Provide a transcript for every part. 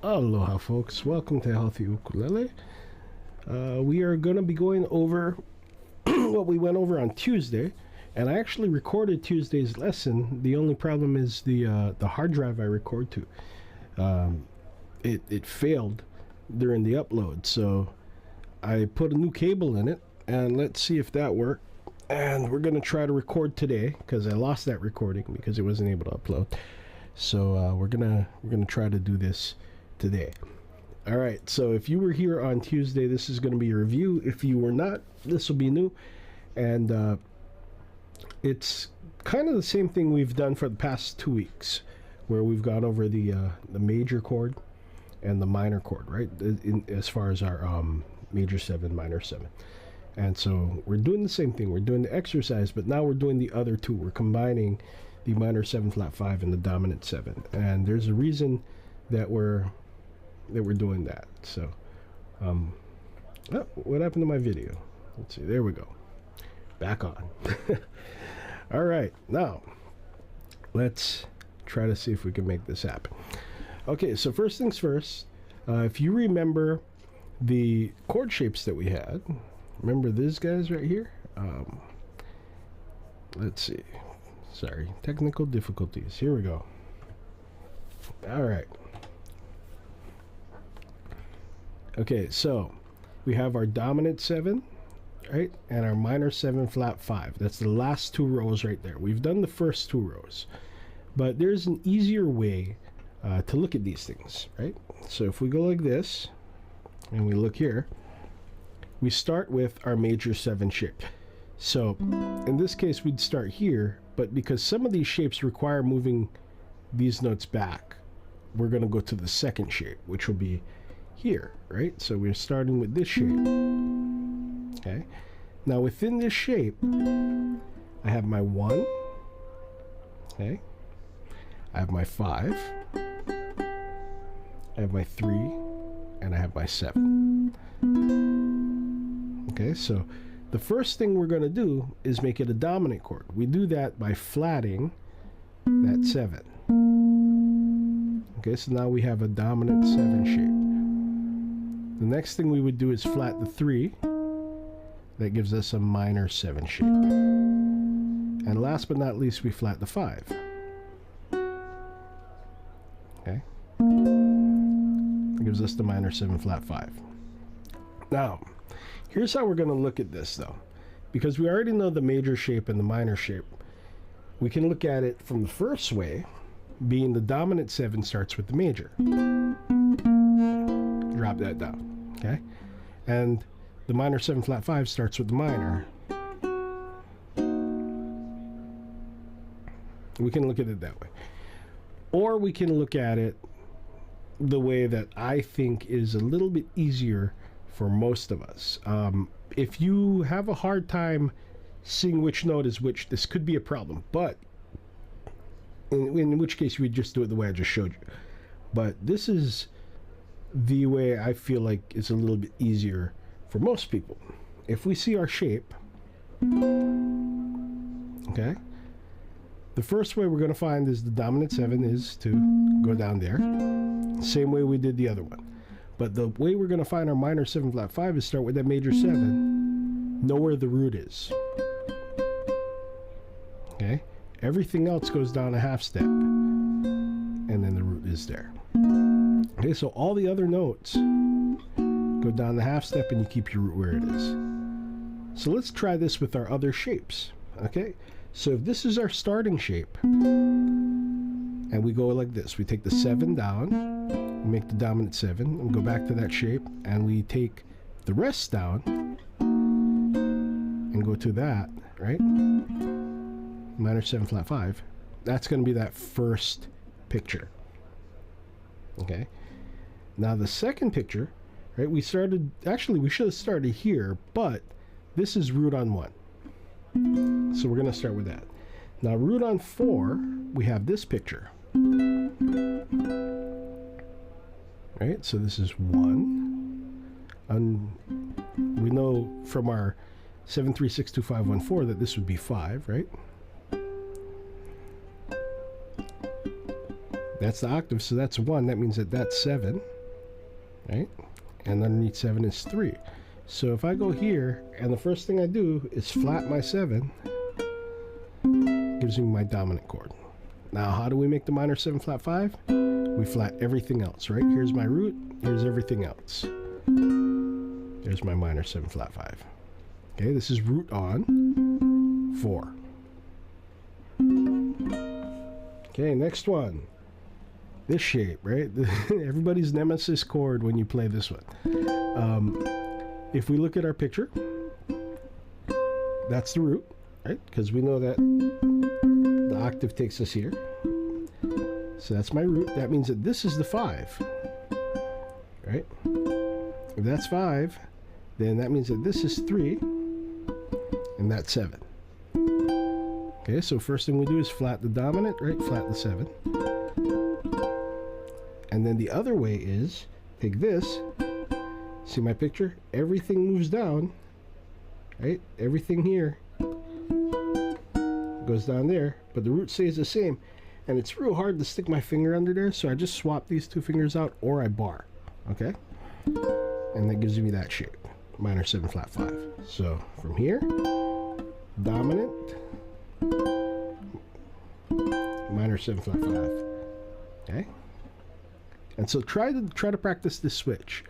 Aloha folks, welcome to Healthy Ukulele. We are going to be going over what we went over on Tuesday, and I actually recorded Tuesday's lesson. The only problem is the hard drive I record to. It failed during the upload, so I put a new cable in it, and let's see if that worked. And we're going to try to record today because I lost that recording because it wasn't able to upload. So we're gonna try to do this today. All right, so if you were here on Tuesday, this is going to be a review. If you were not, this will be new, and it's kind of the same thing we've done for the past 2 weeks, where we've gone over the major chord and the minor chord, right? As far as our major 7, minor 7, and so we're doing the same thing. We're doing the exercise, but now we're doing the other two. We're combining the minor 7 flat 5 and the dominant 7, and there's a reason that we're doing that. So oh, what happened to my video? Let's see, there we go, back on. All right, now let's try to see if we can make this happen. Okay, so first things first, if you remember the chord shapes that we had, remember these guys right here? Let's see, sorry, technical difficulties. Here we go. All right. Okay, so we have our dominant 7, right, and our minor 7 flat 5. That's the last 2 rows right there. We've done the first 2 rows, but there's an easier way to look at these things, right? So if we go like this, and we look here, we start with our major 7 shape. So in this case, we'd start here, but because some of these shapes require moving these notes back, we're going to go to the second shape, which will be here, right? So we're starting with this shape. Okay, now within this shape I have my 1, okay, I have my 5, I have my 3, and I have my 7. Okay, so the first thing we're going to do is make it a dominant chord. We do that by flatting that 7. Okay, so now we have a dominant 7 shape. The next thing we would do is flat the 3. That gives us a minor 7 shape. And last but not least, we flat the 5. Okay. That gives us the minor 7 flat 5. Now, here's how we're going to look at this though. Because we already know the major shape and the minor shape, we can look at it from the first way, being the dominant 7 starts with the major. Drop that down, okay? And the minor 7 flat 5 starts with the minor. We can look at it that way. Or we can look at it the way that I think is a little bit easier for most of us. If you have a hard time seeing which note is which, this could be a problem, but in which case you would just do it the way I just showed you. But this is the way I feel like it's a little bit easier for most people. If we see our shape, okay, the first way we're going to find is the dominant 7 is to go down there, same way we did the other one. But the way we're going to find our minor 7 flat 5 is start with that major 7, know where the root is. Okay, everything else goes down a half step, and then the root is there. Okay, so all the other notes go down the half step and you keep your root where it is. So let's try this with our other shapes. Okay, so if this is our starting shape, and we go like this, we take the 7 down, we make the dominant 7, and go back to that shape, and we take the rest down, and go to that, right? Minor 7 flat 5. That's going to be that first picture. Okay, now the second picture, right, we should have started here, but this is root on 1, so we're going to start with that. Now root on 4, we have this picture. Right, so this is 1. And we know from our 7362514 that this would be 5, right? That's the octave, so that's 1. That means that that's 7, right? And underneath 7 is 3. So if I go here, and the first thing I do is flat my 7, gives me my dominant chord. Now, how do we make the minor 7 flat 5? We flat everything else, right? Here's my root, here's everything else. There's my minor 7 flat 5. Okay, this is root on 4. Okay, next one. This shape, right? Everybody's nemesis chord when you play this one. If we look at our picture, that's the root, right? Because we know that the octave takes us here. So that's my root. That means that this is the 5, right? If that's 5, then that means that this is 3, and that's 7. Okay, so first thing we do is flat the dominant, right? Flat the 7. And then the other way is, take this, see my picture? Everything moves down, right? Everything here goes down there, but the root stays the same. And it's real hard to stick my finger under there, so I just swap these two fingers out, or I bar, okay? And that gives me that shape, minor 7 flat 5. So from here, dominant, minor 7 flat 5, okay? And so try to practice this switch.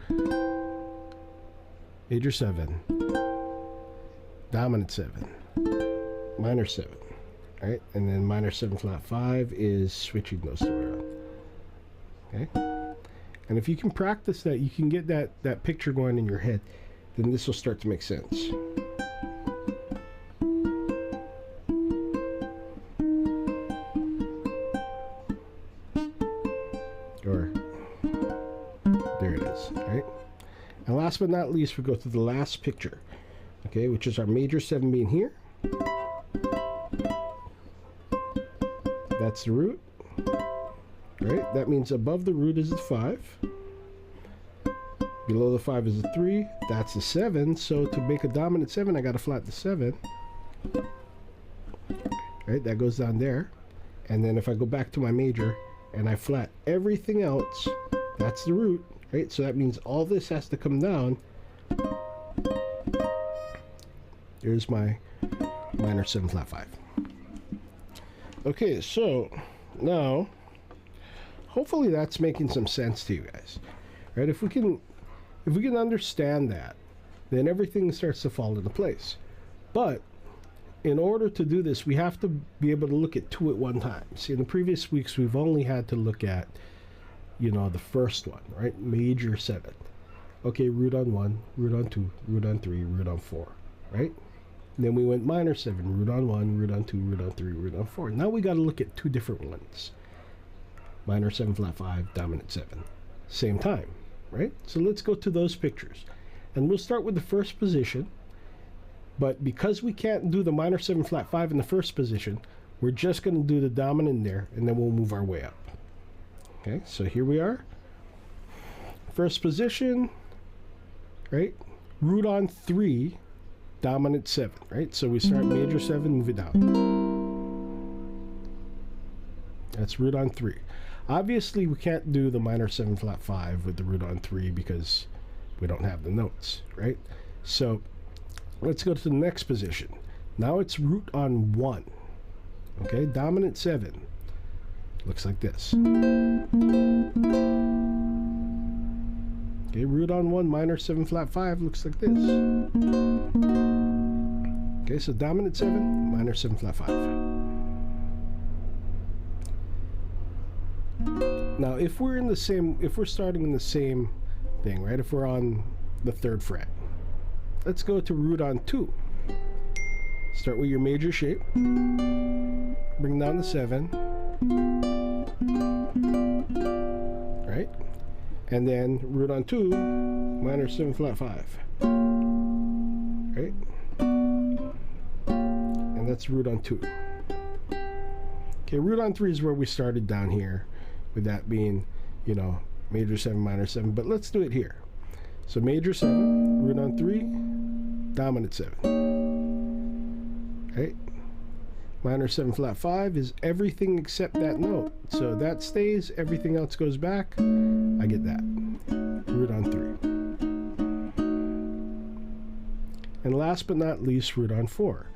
Major 7, dominant 7, minor 7. Right, and then minor 7 flat 5 is switching those two around. Okay, and if you can practice that, you can get that picture going in your head. Then this will start to make sense. Or there it is. Right, and last but not least, we go to the last picture. Okay, which is our major 7 being here. That's the root, right? That means above the root is the 5. Below the 5 is the 3. That's the 7. So to make a dominant 7, I got to flat the 7. Right? That goes down there. And then if I go back to my major and I flat everything else, that's the root, right? So that means all this has to come down. There's my minor 7 flat 5. Okay, so now hopefully that's making some sense to you guys, right? If we can understand that, then everything starts to fall into place. But in order to do this, we have to be able to look at 2 at one time. See, in the previous weeks, we've only had to look at, you know, the first one, right? Major 7. Okay, root on 1, root on 2, root on 3, root on 4, right? Then we went minor 7, root on 1, root on 2, root on 3, root on 4. Now we got to look at 2 different ones. Minor 7 flat 5, dominant 7. Same time, right? So let's go to those pictures. And we'll start with the first position. But because we can't do the minor 7 flat 5 in the first position, we're just going to do the dominant there, and then we'll move our way up. Okay, so here we are. First position, right? Root on 3. Dominant 7, right? So we start major 7, move it down. That's root on 3. Obviously, we can't do the minor 7 flat 5 with the root on 3 because we don't have the notes, right? So let's go to the next position. Now it's root on 1. Okay, dominant 7. Looks like this. Okay, root on 1, minor 7 flat 5 looks like this. Okay, so dominant 7, minor 7 flat 5. Now, if we're starting in the same thing, right? If we're on the 3rd fret, let's go to root on 2. Start with your major shape. Bring down the 7. Right? And then root on 2, minor 7 flat 5. Right? And that's root on 2. Okay, root on 3 is where we started down here. with that being, you know, major 7, minor 7. But let's do it here. So major 7, root on 3, dominant 7. Right? Minor 7 flat 5 is everything except that note. So that stays, everything else goes back. I get that. Root on 3. And last but not least, root on 4.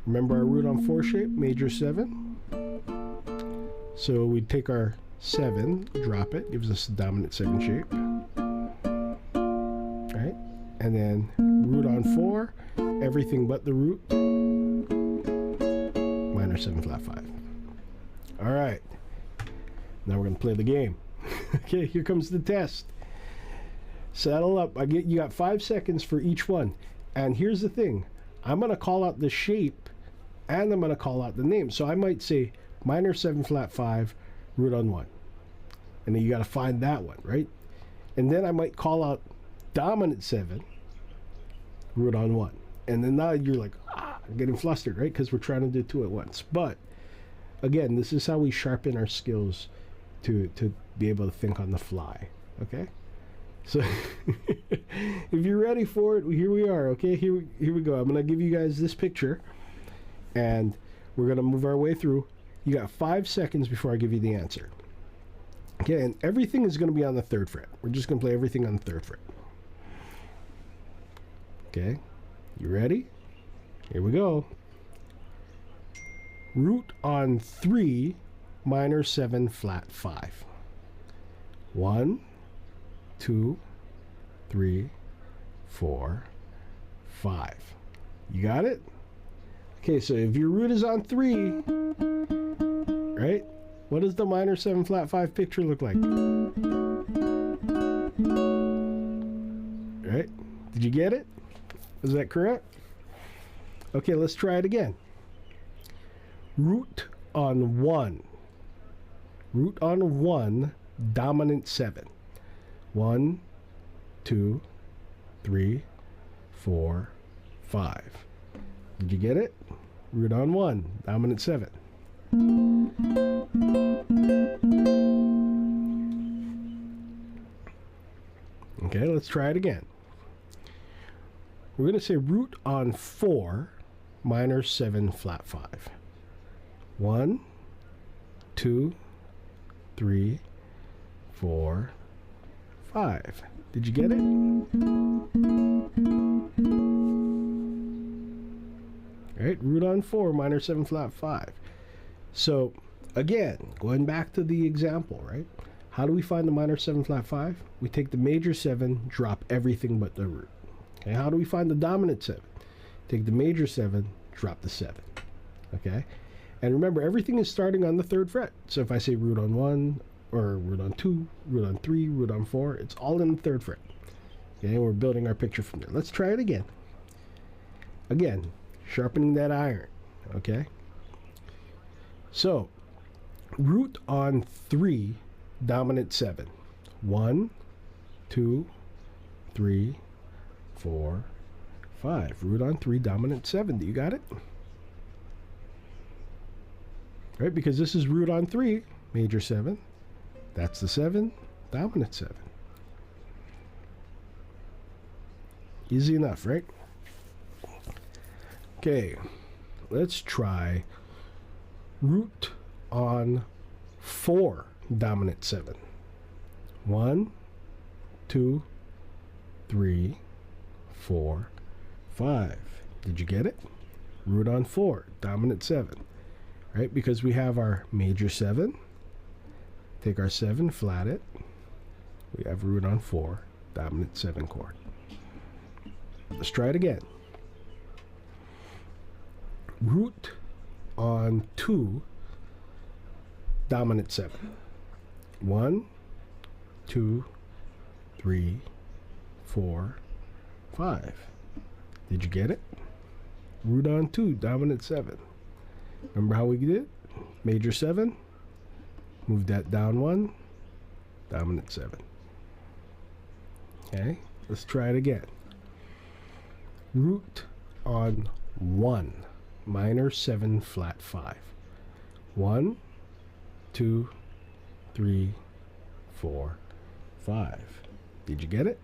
Remember our root on 4 shape, major 7. So we take our 7, drop it, gives us a dominant 7 shape. Right? And then root on 4, everything but the root, minor 7 flat 5. All right. Now we're going to play the game. Okay, here comes the test. Saddle up. You got 5 seconds for each one. And here's the thing. I'm going to call out the shape and I'm going to call out the name. So I might say minor 7 flat 5, root on 1. And then you got to find that one, right? And then I might call out dominant 7, root on 1. And then now you're like, I'm getting flustered, right? Because we're trying to do 2 at once. But again, this is how we sharpen our skills to be able to think on the fly, okay? So if you're ready for it, here we are, okay? Here we go. I'm going to give you guys this picture, and we're going to move our way through. You got 5 seconds before I give you the answer. Okay, and everything is going to be on the 3rd fret. We're just going to play everything on the 3rd fret. Okay, you ready? Here we go. Root on 3, minor 7 flat 5. 1, 2, 3, 4, 5. You got it? Okay, so if your root is on 3, right? What does the minor 7 flat 5 picture look like? Right? Did you get it? Is that correct? Okay, let's try it again. Root on 1. Root on 1, dominant 7. 1, 2, 3, 4, 5. Did you get it? Root on 1, dominant 7. Okay, let's try it again. We're going to say root on 4, minor 7 flat 5. 1, 2, 3, 4, 5. Did you get it? All right, root on 4, minor 7 flat 5. So again, going back to the example, right? How do we find the minor 7 flat 5? We take the major 7, drop everything but the root. Okay, how do we find the dominant 7? Take the major 7, drop the 7. Okay? And remember, everything is starting on the 3rd fret. So if I say root on 1, or root on 2, root on 3, root on 4, it's all in the 3rd fret. Okay, we're building our picture from there. Let's try it again. Again, sharpening that iron. Okay? So, root on 3, dominant 7. 1, 2, 3, 4, 5. Root on 3, dominant 7. Do you got it? Right, because this is root on 3, major 7. That's the 7, dominant 7. Easy enough, right? Okay, let's try root on 4, dominant 7. 1, 2, 3, 4, 5. Did you get it? Root on 4, dominant 7. Right? Because we have our major 7. Take our 7, flat it. We have root on 4, dominant 7 chord. Let's try it again. Root on 2, dominant 7. 1, 2, 3, 4, 5. Did you get it? Root on 2, dominant 7. Remember how we did? Major 7. Move that down 1. Dominant 7. Okay, let's try it again. Root on 1. Minor 7 flat 5. 1, 2, 3, 4, 5. Did you get it?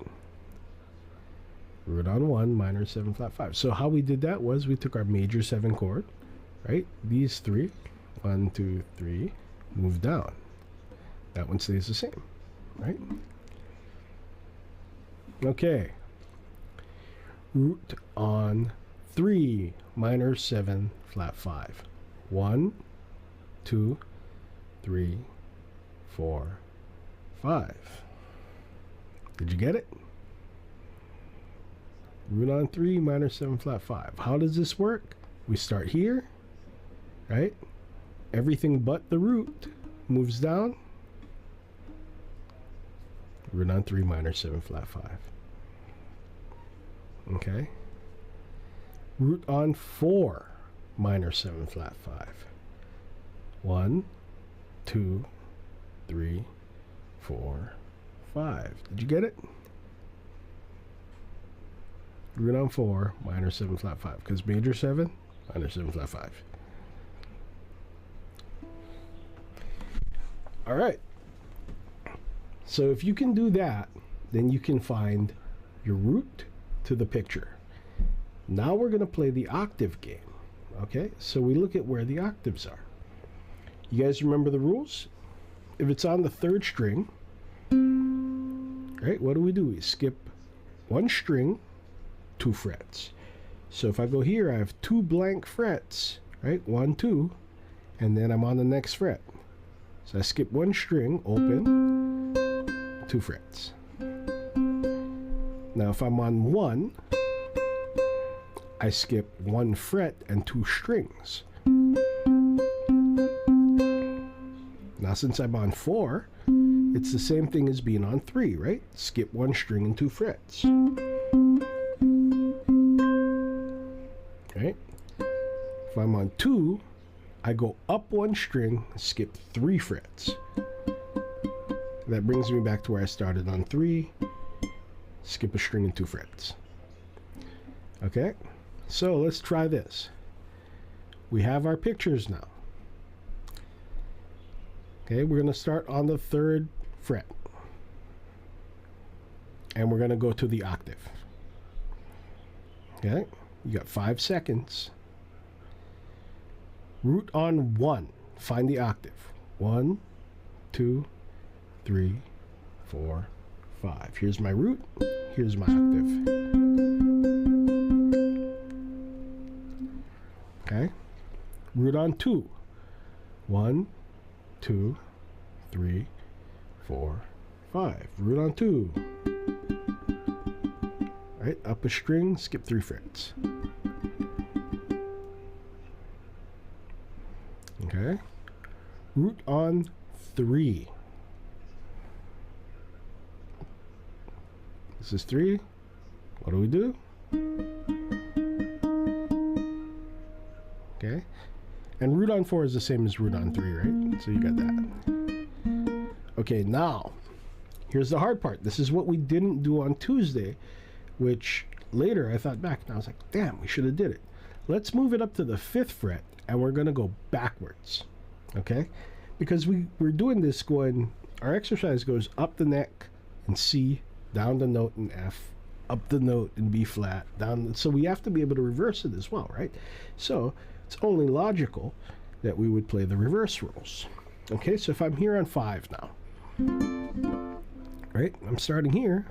Root on 1, minor 7 flat 5. So how we did that was we took our major 7 chord, right? These 3, 1, 2, 3, move down. That one stays the same, right? Okay. Root on 3, minor 7 flat 5. 1, 2, 3, 4, 5. Did you get it? Root on 3, minor 7 flat 5. How does this work? We start here, right? Everything but the root moves down. Root on 3, minor 7 flat 5. Okay. Root on 4, minor 7 flat 5. 1, 2, 3, 4, 5. Did you get it? Root on 4, minor 7 flat 5. Because major 7, minor 7 flat 5. All right. So if you can do that, then you can find your root to the picture. Now we're going to play the octave game. Okay, so we look at where the octaves are. You guys remember the rules? If it's on the 3rd string, right, what do? We skip 1 string, 2 frets. So if I go here, I have 2 blank frets, right? 1, 2, and then I'm on the next fret. So I skip 1 string, open, 2 frets. Now if I'm on 1, I skip 1 fret and 2 strings. Now since I'm on 4, it's the same thing as being on 3, right? Skip 1 string and 2 frets. Right? If I'm on 2, I go up 1 string, skip 3 frets. That brings me back to where I started on 3, skip a string and 2 frets. Okay, so let's try this. We have our pictures now. Okay, we're going to start on the 3rd fret. And we're going to go to the octave. Okay, you got 5 seconds. Root on 1. Find the octave. 1, 2, 3, 4, 5. Here's my root. Here's my octave. Okay. Root on 2. 1, 2, 3, 4, 5. Root on 2. Right, up a string, skip 3 frets. Okay. Root on 3. This is 3. What do? Okay. And root on 4 is the same as root on 3, right? So you got that. Okay, now, here's the hard part. This is what we didn't do on Tuesday, which later I thought back and I was like, damn, we should have did it. Let's move it up to the 5th fret and we're going to go backwards. Okay? Because we're doing this going, our exercise goes up the neck in C, down the note in F, up the note in B flat, down. So we have to be able to reverse it as well, right? So it's only logical that we would play the reverse rules. Okay, so if I'm here on 5 now, right? I'm starting here,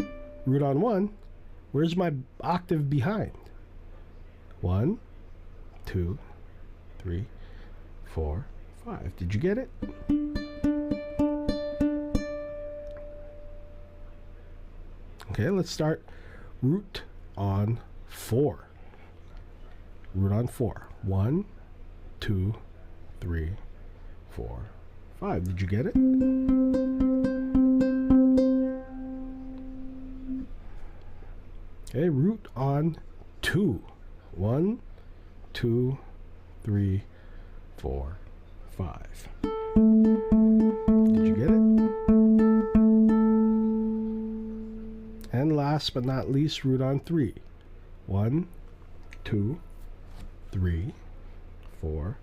root on 1. Where's my octave behind? 1, 2, 3, 4, 5. Did you get it? Okay, let's start root on 4. Root on 4. 1, 2, 3, 4, 5. Did you get it? Okay, root on 2. 1, 2, 3, 4, 5. Did you get it? And last but not least, root on 3. 1, 2, 3, 4,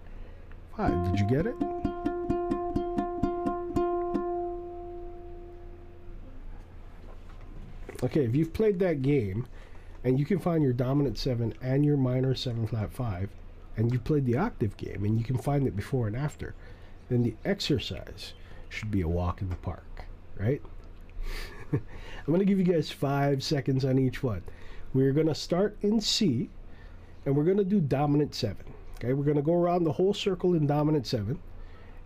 5. Did you get it? Okay, if you've played that game and you can find your dominant 7 and your minor 7 flat 5, and you played the octave game and you can find it before and after, then the exercise should be a walk in the park, right? I'm going to give you guys 5 seconds on each one. We're going to start in C, and we're going to do dominant 7. Okay, we're going to go around the whole circle in dominant 7,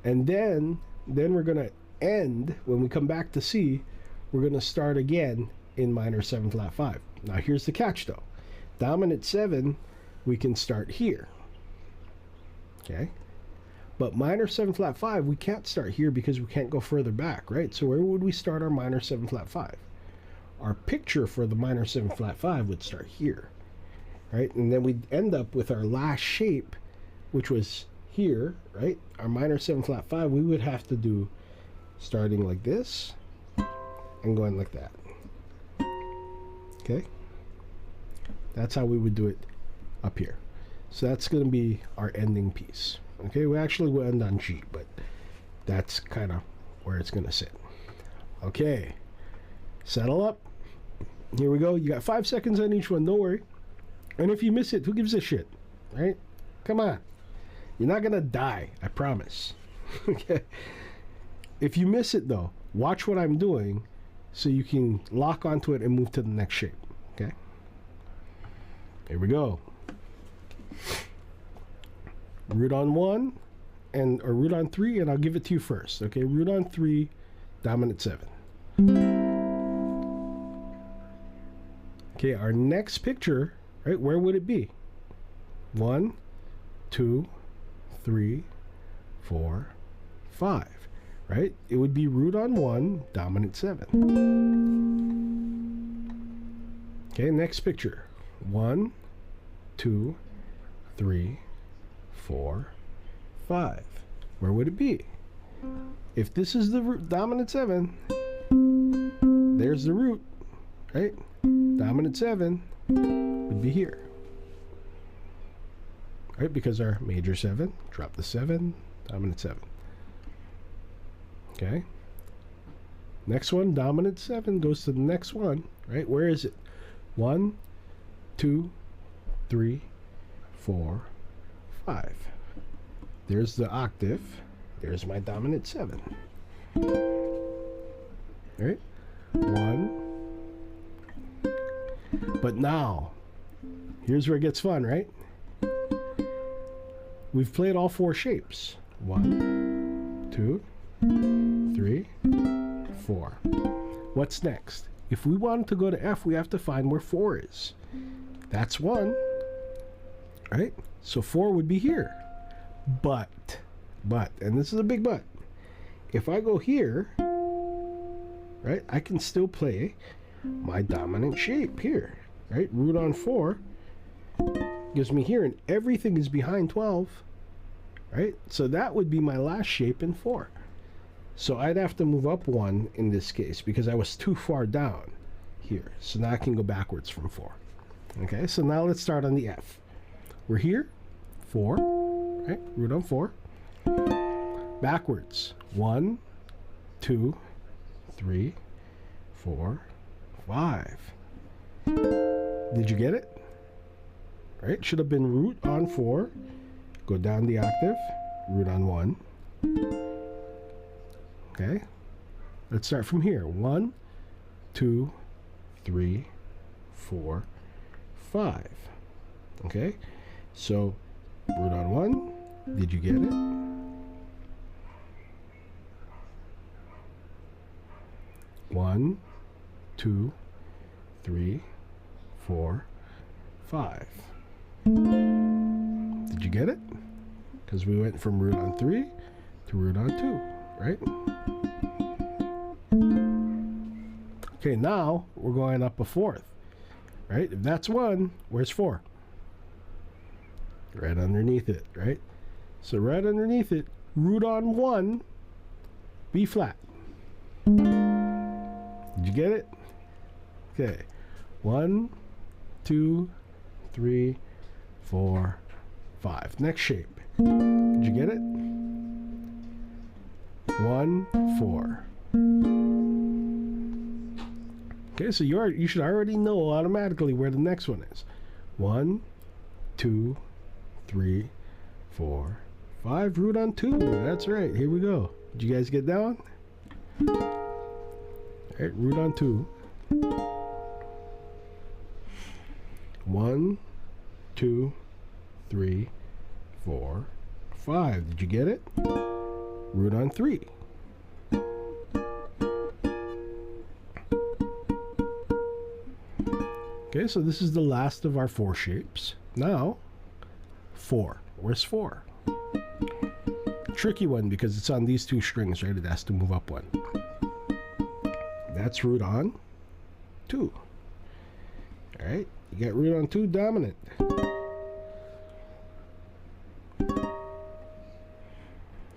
and then we're going to end, when we come back to C, we're going to start again in minor 7 flat 5. Now here's the catch though. Dominant 7, we can start here. Okay? But minor 7 flat 5, we can't start here because we can't go further back, right? So where would we start our minor 7 flat 5? Our picture for the minor 7 flat 5 would start here, right? And then we'd end up with our last shape, which was here, right? Our minor 7 flat 5, we would have to do starting like this and going like that. Okay? That's how we would do it up here. So that's going to be our ending piece. Okay, we actually will end on G, but that's kind of where it's going to sit. Okay, settle up. Here we go. You got 5 seconds on each one, don't worry. And if you miss it, who gives a shit, right? Come on. You're not going to die, I promise. Okay. If you miss it, though, watch what I'm doing so you can lock onto it and move to the next shape. Okay? Here we go. Root on 1 or root on 3, and I'll give it to you first. Okay, root on 3, dominant 7. Okay, our next picture, right, where would it be? 1, 2, 3, 4, 5. Right? It would be root on 1, dominant 7. Okay, next picture. 1, 2, 3, 4, 5. Where would it be? If this is the root, dominant 7, there's the root, right? Dominant 7 would be here. Right? Because our major 7, drop the 7, dominant 7. Okay. Next one, dominant 7 goes to the next one, right? Where is it? 1, 2, 3, 4, 5. There's the octave. There's my dominant 7. Right? 1. But now, here's where it gets fun, right? We've played all 4 shapes. 1, 2, 3, 4. What's next? If we want to go to F, we have to find where 4 is. That's 1, right? So 4 would be here. But, and this is a big but, if I go here, right, I can still play my dominant shape here, right? Root on 4 gives me here, and everything is behind 12, right? So that would be my last shape in 4. So I'd have to move up 1 in this case because I was too far down here. So now I can go backwards from 4. Okay, so now let's start on the F. We're here, 4, right? Root on 4. Backwards, 1, 2, 3, 4, 5. Did you get it? Right? Should have been root on 4. Go down the octave, root on 1. Okay, let's start from here. 1, 2, 3, 4, 5. Okay, so root on 1. Did you get it? One, 2, 3, 4, 5. Did you get it? Because we went from root on 3 to root on 2, right? Okay, now we're going up a 4th, right? If that's 1, where's 4? Right underneath it, right? So right underneath it, root on 1, B flat. Did you get it? Okay. 1, 2, 3, 4, 5. Next shape. Did you get it? 1, 4. Okay, so you should already know automatically where the next one is. 1, 2, 3, 4, 5. Root on 2. That's right. Here we go. Did you guys get that one? All right, root on 2. 1, 2, 3, 4, 5. Did you get it? Root on 3. Okay, so this is the last of our 4 shapes. Now, 4. Where's 4? Tricky one because it's on these 2 strings, right? It has to move up 1. That's root on 2. All right, you got root on 2 dominant.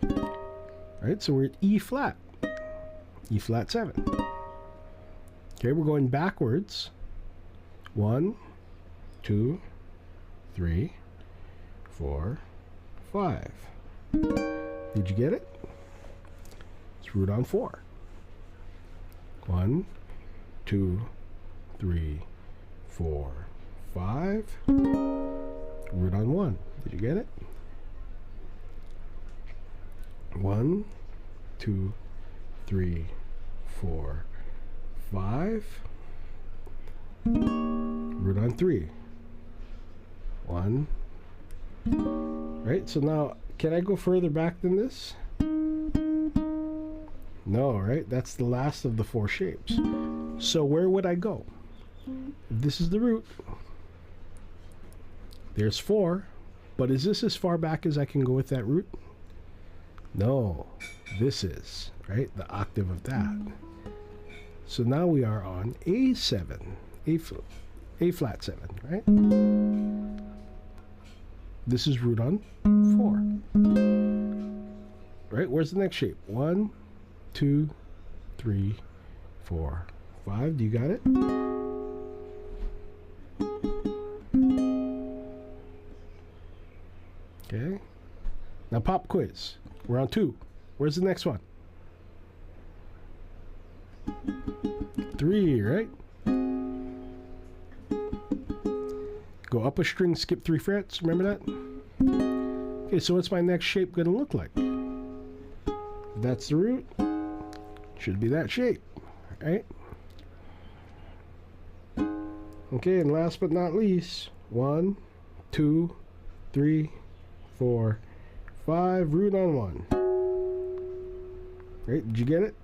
All right, so we're at E flat. E flat 7. Okay, we're going backwards. 1, 2, 3, 4, 5. Did you get it? It's root on 4. 1, 2, 3, 4, 5. Root on 1. Did you get it? 1, 2, 3, 4, 5. Root on 3. 1. Right, so now, can I go further back than this? No, right? That's the last of the 4 shapes. So where would I go? If this is the root, there's 4, but is this as far back as I can go with that root? No, this is, right? The octave of that. So now we are on A7, A flat 7, right? This is root on 4. Right, where's the next shape? 1, 2, 3, 4, 5. Do you got it? Okay. Now pop quiz. We're on 2. Where's the next one? 3, right? Go up a string, skip 3 frets. Remember that? Okay, so what's my next shape going to look like? That's the root. Should be that shape, right? Okay, and last but not least, 1, 2, 3, 4, 5. Root on 1. Right? Did you get it?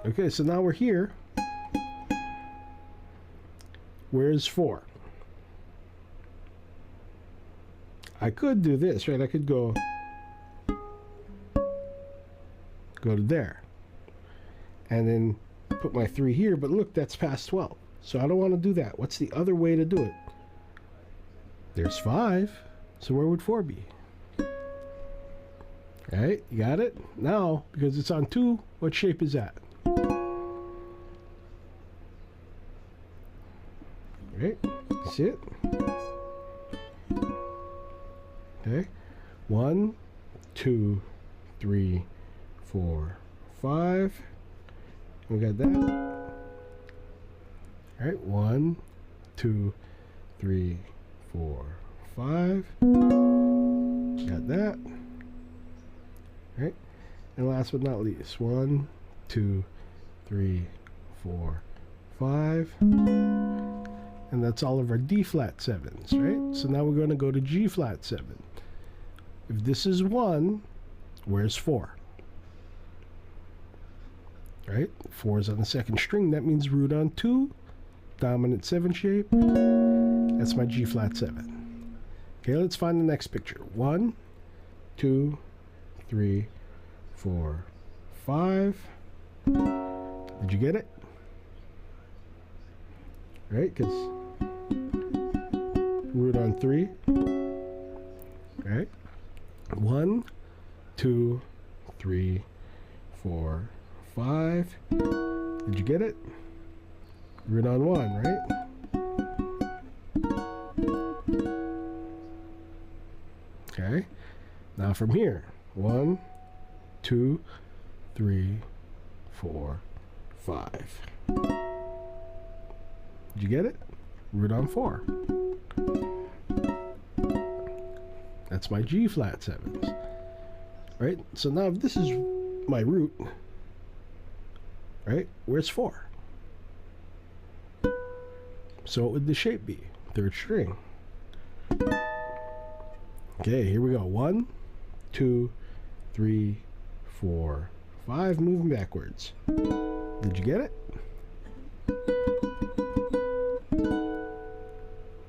Okay, so now we're here. Where's 4? I could do this, right? I could go to there. And then put my 3 here, but look, that's past 12. So I don't want to do that. What's the other way to do it? There's 5. So where would 4 be? Right? You got it? Now, because it's on 2, what shape is that? Right? See it? Okay. 1, 2, 3, 4, 5. We got that. All right. 1, 2, 3, 4, 5. Got that. All right. And last but not least, 1, 2, 3, 4, 5. And that's all of our D flat 7s, right? So now we're going to go to G flat 7. If this is 1, where's 4? Right? 4 is on the second string. That means root on 2, dominant 7 shape. That's my G flat 7. Okay, let's find the next picture. 1, 2, 3, 4, 5. Did you get it? Right? Because root on 3. Right? 1, 2, 3, 4, 5. Did you get it? Root on 1, right? Okay. Now from here, 1, 2, 3, 4, 5. Did you get it? Root on 4. That's my G flat 7s. Right? So now if this is my root, right? Where's 4? So what would the shape be? Third string. Okay, here we go. 1, 2, 3, 4, 5. Moving backwards. Did you get it?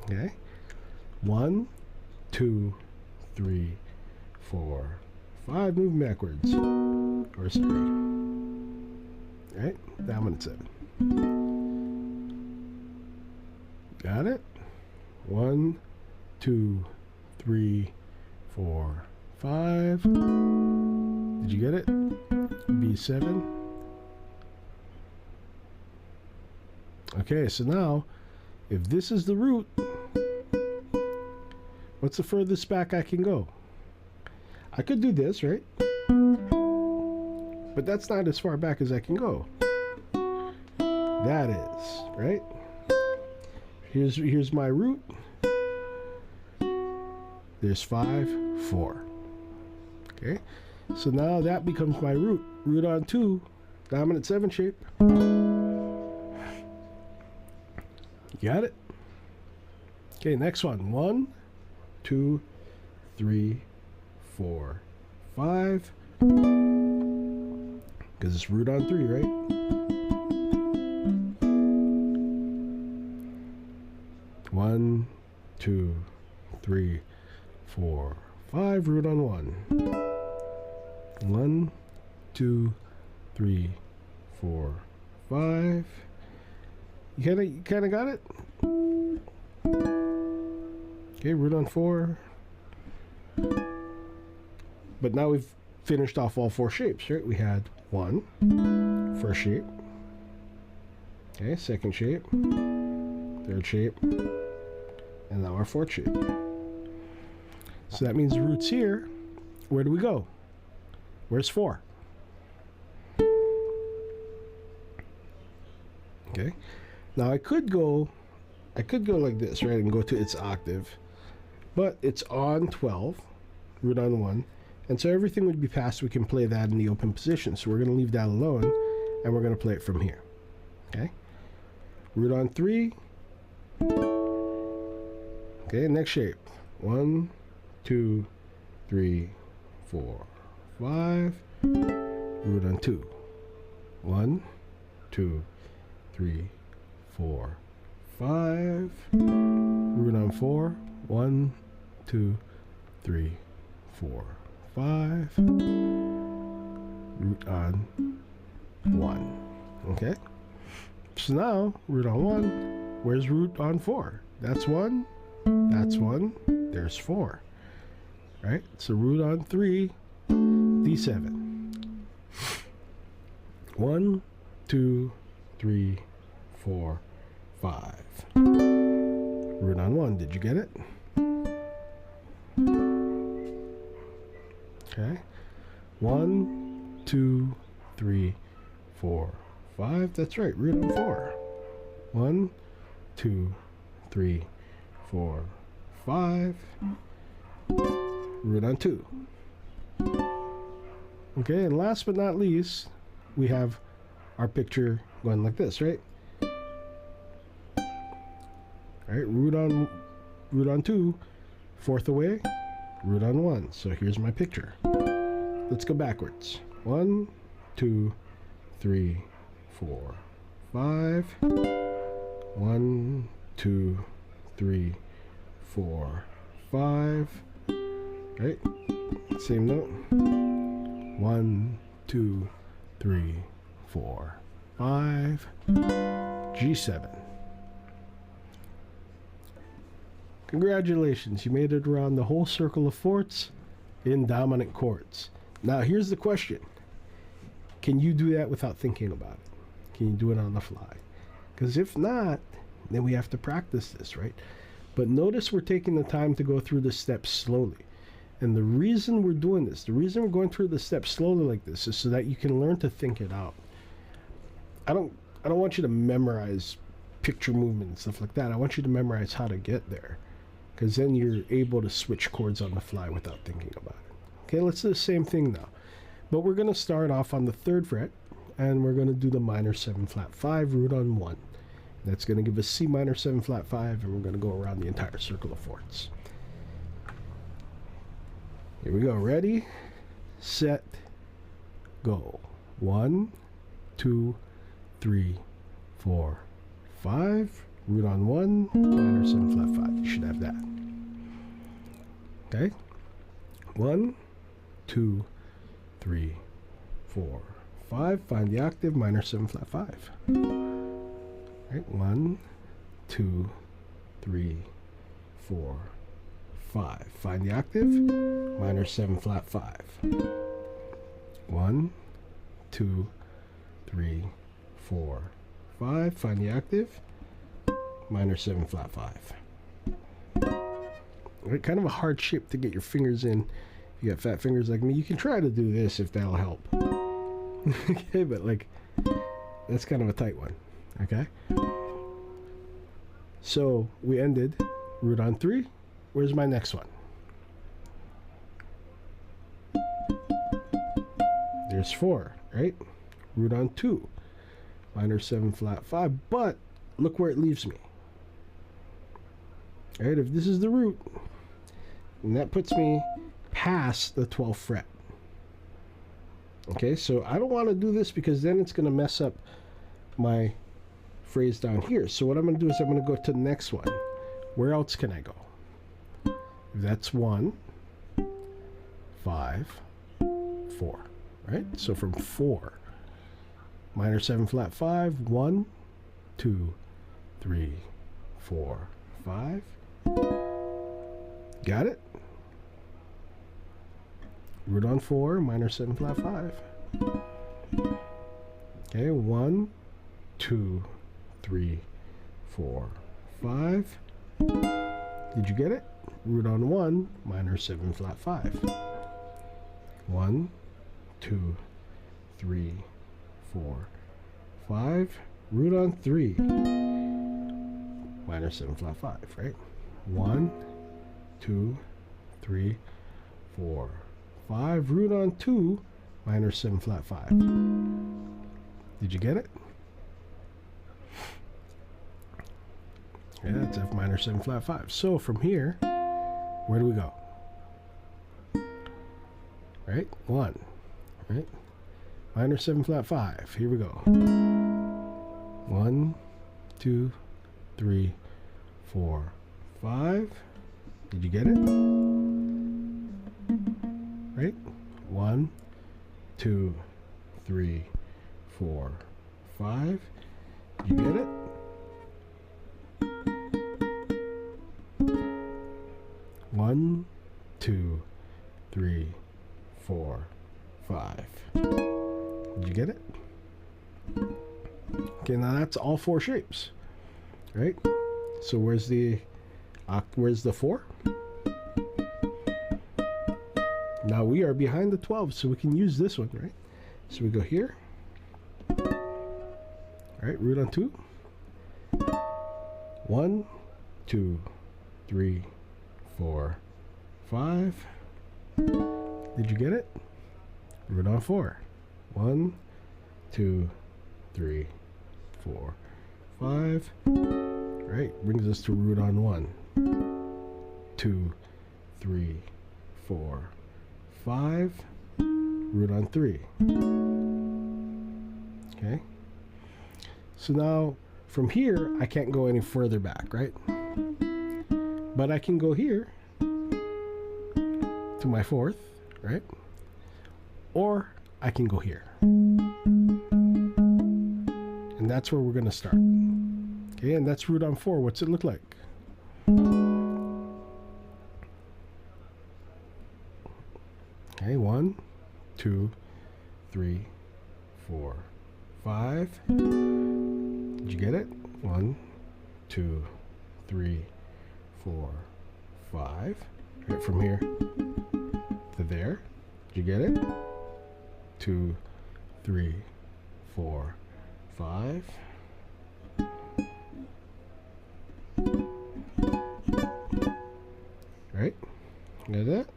Okay. 1, 2, 3, 4, 5. Moving backwards. Or 3. Right? Dominant 7. Got it? 1, 2, 3, 4, 5. Did you get it? B7. Okay, so now, if this is the root, what's the furthest back I can go? I could do this, right? But that's not as far back as I can go. That is, right? Here's my root. There's 5, 4. Okay, so now that becomes my root. Root on 2, dominant 7 shape. Got it? Okay, next one. 1, 2, 3, 4, 5. Because it's root on 3, right? One, 2, 3, 4, 5. Root on 1. 1, 2, 3, 4, 5. You kind of got it? Okay, root on 4. But now we've finished off all 4 shapes, right? We had 1, first shape. Okay, second shape. Third shape. And now our 4th shape. So that means the root's here. Where do we go? Where's 4? Okay. Now I could go like this, right, and go to its octave, but it's on 12, root on 1, and so everything would be passed. We can play that in the open position. So we're going to leave that alone, and we're going to play it from here. Okay. Root on 3. Okay, next shape. 1, 2, 3, 4, 5. Root on 2. 1, 2, 3, 4, 5. Root on 4. 1, 2, 3, 4, 5. Root on 1. Okay. So now root on 1. Where's root on 4? That's 1. That's 1. There's 4. Right? So root on 3. D7. 1, 2, 3, 4, 5. Root on 1. Did you get it? Okay. 1, 2, 3, 4, 5. That's right. Root on 4. 1, 2, 3, 4, 5. Root on 2. Okay, and last but not least, we have our picture going like this, right? Right, root on 2, 4th away, root on 1. So here's my picture. Let's go backwards. 1, 2, 3, 4, 5. 1, 2, 3, 4, 5. Right? Same note. 1, 2, 3, 4, 5. G7. Congratulations, you made it around the whole circle of fourths in dominant chords. Now here's the question. Can you do that without thinking about it? Can you do it on the fly? Because if not, then we have to practice this, right? But notice we're taking the time to go through the steps slowly. And the reason we're doing this, the reason we're going through the steps slowly like this, is so that you can learn to think it out. I don't want you to memorize picture movement and stuff like that. I want you to memorize how to get there, because then you're able to switch chords on the fly without thinking about it. Okay, let's do the same thing now. But we're going to start off on the 3rd fret, and we're going to do the minor 7 flat 5 root on 1. That's going to give us C minor 7 flat 5, and we're going to go around the entire circle of fourths. Here we go. Ready, set, go. 1, 2, 3, 4, 5. Root on 1, minor 7 flat 5. You should have that. Okay. 1, 2, 3, 4, 5. Find the octave, minor 7 flat 5. Right. 1, 2, 3, 4, 5. Find the octave, minor 7 flat 5. 1, 2, 3, 4, 5. Find the octave, minor 7 flat 5. Right, kind of a hard shape to get your fingers in. If you got fat fingers like me, you can try to do this if that'll help. Okay, but like, that's kind of a tight one. Okay. So we ended root on 3. Where's my next one? There's 4, right? Root on 2. Minor 7 flat 5. But look where it leaves me. Right, if this is the root, and that puts me past the 12th fret. Okay, so I don't want to do this because then it's going to mess up my phrase down here. So what I'm going to do is I'm going to go to the next one. Where else can I go? That's 1, 5, 4. Right? So from 4, minor 7 flat 5, 1, 2, 3, 4, 5. Got it? Root on 4, minor 7 flat 5. Okay, 1, 2, 3, 4, 5. Did you get it? Root on 1, minor 7 flat 5. 1, 2, 3, 4, 5. Root on 3, minor 7 flat 5, right? 1, 2, 3, 4, 5. Root on 2, minor 7 flat 5. Did you get it? Yeah, that's F minor 7 flat 5. So from here, where do we go? Right? 1. Right? Minor 7 flat 5. Here we go. 1, 2, 3, 4, 5. Did you get it? Right? 1, 2, 3, 4, 5. Did you get it? One, 2, 3, 4, 5. Did you get it? Okay, now that's all 4 shapes, right? So where's the 4? Now we are behind the 12, so we can use this one, right? So we go here, right? Root on 2. 1, 2, 3, 4, 5. Did you get it? Root on 4. 1, 2, 3, 4, 5. Right, brings us to root on 1. 2, 3, 4, 5. Root on 3. Okay. So now from here I can't go any further back, right? But I can go here to my 4th, right? Or I can go here. And that's where we're going to start. Okay, and that's root on 4. What's it look like? Okay, 1, 2, 3, 4, 5. Did you get it? 1, 2, 3, 4, 5. Right from here. to there. Did you get it? 2, 3, 4, 5. Right? Got that?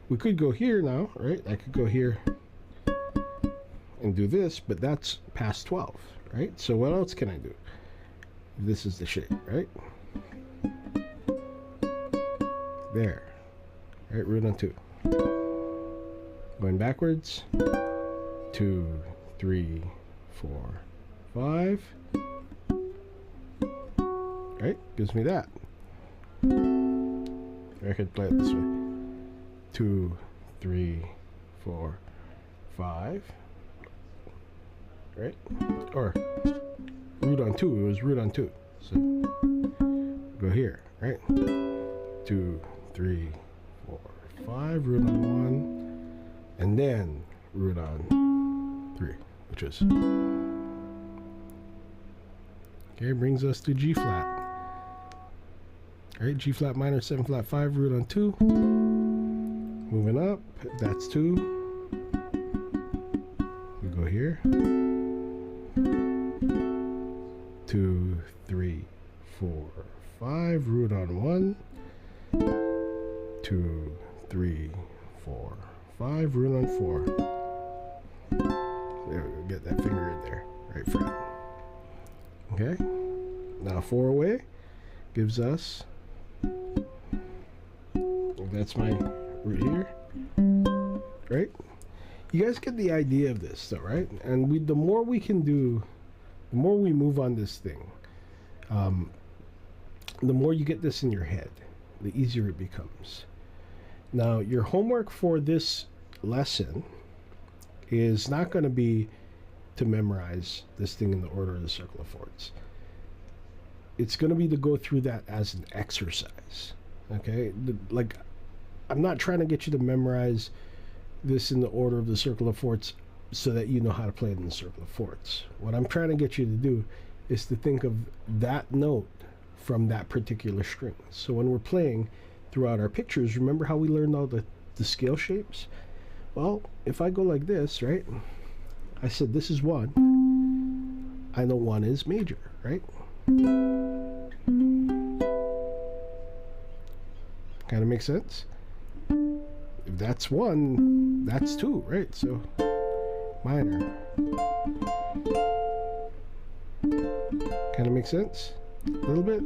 We could go here now, right? I could go here and do this, but that's past 12, right? So what else can I do? This is the shape, right? There. Right, root on 2. Going backwards. 2, 3, 4, 5. Right? Gives me that. I could play it this way. 2, 3, 4, 5. Right? Or root on 2. It was root on 2. So go here, right? 2, 3, 4, 5. Root on 1. And then root on 3, which is... Okay, brings us to G flat. Alright, G flat minor, 7 flat 5, root on 2. Moving up, that's 2. We go here. 2, 3, 4, 5, root on 1. 2, 3, 4, 5, root on 4. There we go, get that finger in there, right fret. Okay, now 4 away gives us, that's my root here, right? You guys get the idea of this though, right? And the more we can do, the more we move on this thing, the more you get this in your head, the easier it becomes. Now, your homework for this lesson is not going to be to memorize this thing in the order of the circle of fourths. It's going to be to go through that as an exercise. Okay? Like, I'm not trying to get you to memorize this in the order of the circle of fourths so that you know how to play it in the circle of fourths. What I'm trying to get you to do is to think of that note from that particular string. So when we're playing throughout our pictures, remember how we learned all the scale shapes? Well, if I go like this, right? I said this is 1. I know 1 is major, right? Kind of makes sense? If that's 1, that's 2, right? So minor. Kind of makes sense? A little bit?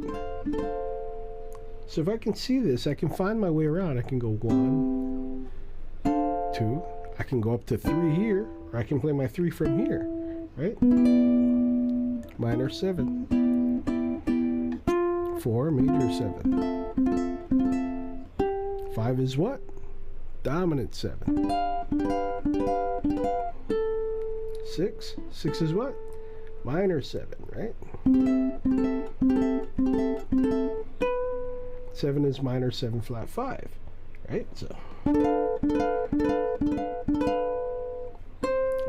So if I can see this, I can find my way around. I can go 1, 2. I can go up to 3 here, or I can play my 3 from here, right? Minor 7. 4, major 7. 5 is what? Dominant 7. 6. 6 is what? Minor 7, right? 7 is minor 7 flat 5, right? So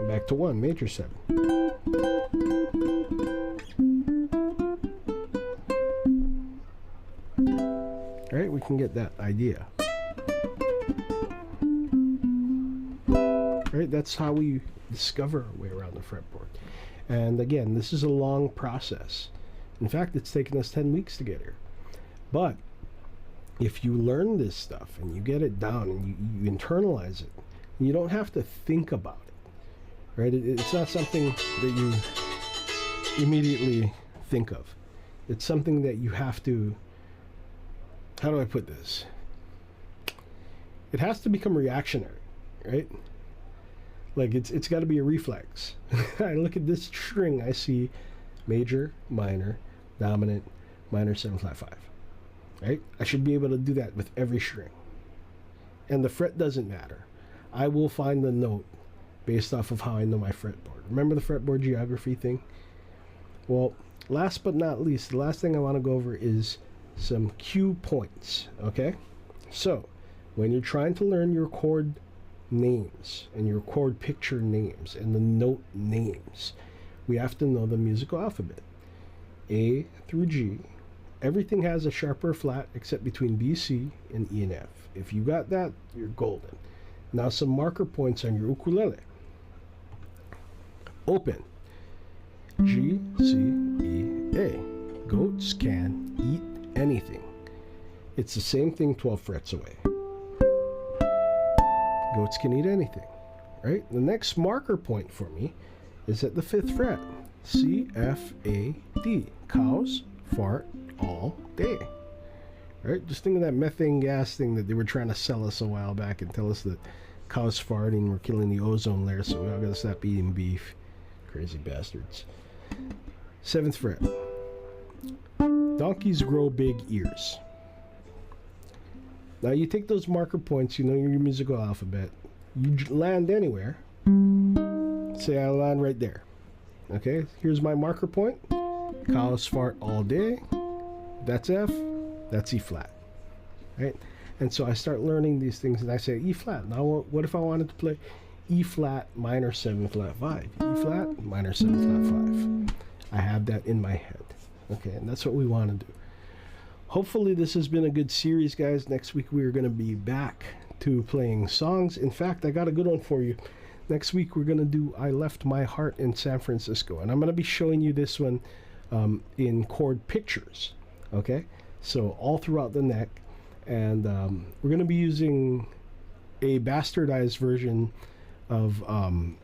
back to 1, major 7. Right? We can get that idea. Right? That's how we discover our way around the fretboard. And again, this is a long process. In fact, it's taken us 10 weeks to get here. But if you learn this stuff and you get it down and you internalize it, you don't have to think about it, right? It's not something that you immediately think of. It's something that you have to, how do I put this? It has to become reactionary, right? Like it's got to be a reflex. I look at this string, I see major, minor, dominant, minor 7 flat 5. Right? I should be able to do that with every string. And the fret doesn't matter. I will find the note based off of how I know my fretboard. Remember the fretboard geography thing? Well, last but not least, the last thing I want to go over is some cue points. Okay? So, when you're trying to learn your chord names and your chord picture names and the note names, we have to know the musical alphabet. A through G, everything has a sharper flat except between B, C, and E and F. If you got that, you're golden. Now some marker points on your ukulele. Open. G, C, E, A. Goats can eat anything. It's the same thing 12 frets away. Goats can eat anything, right? The next marker point for me is at the 5th fret. C, F, A, D. Cows fart all day. Right? Just think of that methane gas thing that they were trying to sell us a while back and tell us that cows farting were killing the ozone layer, so we all gotta stop eating beef. Crazy bastards. 7th fret. Donkeys grow big ears. Now you take those marker points, you know your musical alphabet. You land anywhere. Say I land right there. Okay, here's my marker point. Cows fart all day. That's F. That's E flat. Right? And so I start learning these things and I say E flat. Now what if I wanted to play E flat minor 7 flat 5? E flat minor 7 flat 5. I have that in my head. Okay, and that's what we want to do. Hopefully this has been a good series, guys. Next week we are going to be back to playing songs. In fact, I got a good one for you. Next week we're going to do I Left My Heart in San Francisco. And I'm going to be showing you this one in chord pictures. Okay? So all throughout the neck. And we're going to be using a bastardized version of one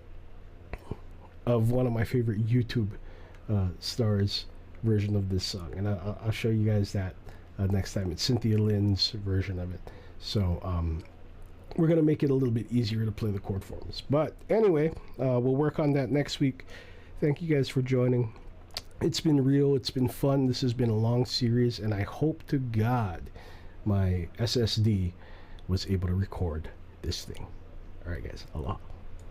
of my favorite YouTube stars version of this song. And I'll show you guys that next time. It's Cynthia Lynn's version of it. So we're going to make it a little bit easier to play the chord forms. But anyway, we'll work on that next week. Thank you guys for joining. It's been real. It's been fun. This has been a long series, and I hope to God my SSD was able to record this thing. All right, guys. Aloha.